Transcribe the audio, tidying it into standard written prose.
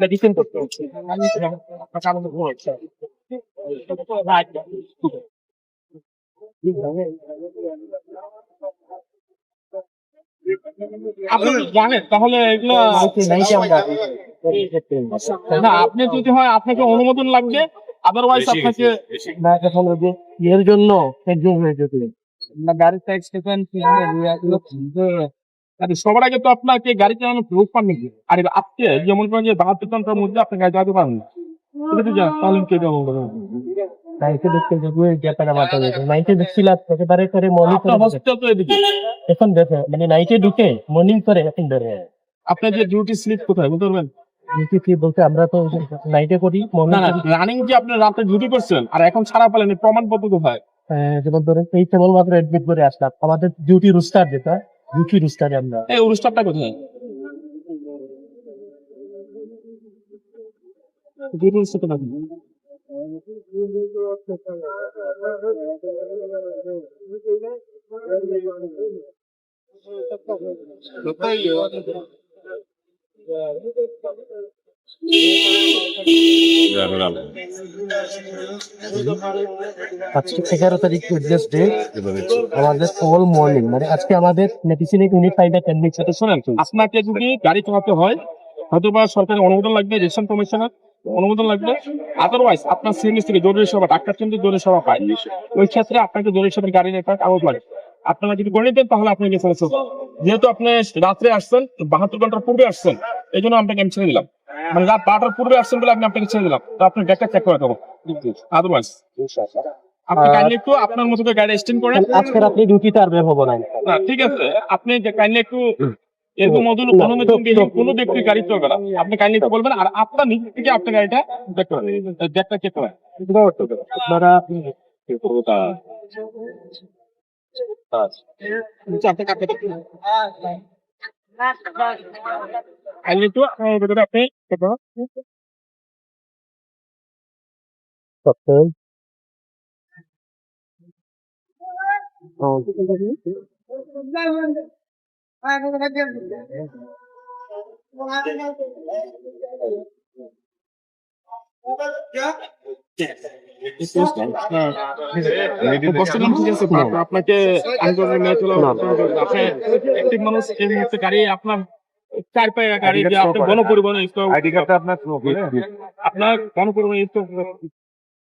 Medicine করতে হচ্ছে আপনি কি জানেন তাহলে এগুলো না, আপনি যদি হয় আপনাকে অনুমোদন লাগবে, আদারওয়াইজ আপনাকে এর জন্য গাড়ি ট্যাক্স দেবেন। সবার আগে তো আপনাকে গাড়ি চালানো প্রুফ পান নাকি? আর আজকে যেমন করেন যে 72 ঘন্টার মধ্যে আপনি গাড়ি চালাতে পারেন না, তাহলে কে যাবো? নাইটে দেখতে যাবো ব্যাপারে মাথা গেছে নাইটে দেখছিল একেবারে করে মর্নিং করে হসপিটাল তো এদিকে। এখন দেখে মানে নাইটে ঢুকে মর্নিং করে এখন ধরে আপনার যে ডিউটি স্লিপ কোথায় বলতে পারবেন? ডিউটি কি বলতে আমরা তো নাইটে করি না না, রানিং যে আপনি রাতে ডিউটি করছেন আর এখন ছাড়া পেলেন প্রমাণপত্র কোথায়? যেমন ধরেন এই কেবল মাত্র এডমিট করে আসলাম আমাদের ডিউটি রুস্টার যেটা ডিউটি রুস্টারে আমরা এই অনুষ্ঠানটা কোথায়? ডিউটি রুস্টারটা নাকি? আজকে 11 তারিখ ওয়েডনেসডে ডে আমাদের অল মর্নিং মানে আজকে আমাদের মেডিসিন ইউনিট 5 এর এডমিট সাথে শোনেন, আপনাকে যদি গাড়ি চালাতে হয় হয়তো বা সরকারের অনুমোদন লাগবে, রেশন কমিশনের অনুমোদন লাগবে, আদারওয়াইজ আপনার সিএমএস থেকে জরুরি সেবা ডাক্তার কেন্দ্রে জরুরি সেবা পায়, ওই ক্ষেত্রে আপনাকে জরুরি সেবার গাড়ি নেওয়ার কাগজ লাগে। আপনারা যদি গণিত দেন তাহলে আপনি গেছেন। যেহেতু আপনি রাত্রে আসছেন 72 ঘন্টার পূর্বে আসছেন, এই জন্য আপনাকে আমি ছেড়ে দিলাম, মানে রাত 12টার পূর্বে আসছেন বলে আমি আপনাকে ছেড়ে দিলাম, তো আপনি ব্যাগটা চেক করে দেবো। আদারওয়াইজ আপনি কাইন্ডলি একটু আপনার মতো করে গাড়ি স্ট্যান্ড করেন। আজকে রাতে ডিউটিতে আর বের হবো না। ঠিক আছে, আপনি কাইন্ডলি একটু এরকম কোনো ব্যক্তি গাড়ি চলবে না, আপনি কাইন্ডলি একটু বলবেন আর আপনার নিজ থেকে আপনার গাড়িটা ব্যাগটা চেক করেন। আপনারা কাইন্ডলি একটু ভেতরে আপনি আপনাকে একটি মানুষ এই মুহূর্তে গাড়ি আপনার 4 পায়ে গাড়ি যে আপনি গণপরিবহন আপনার গণপরিবহন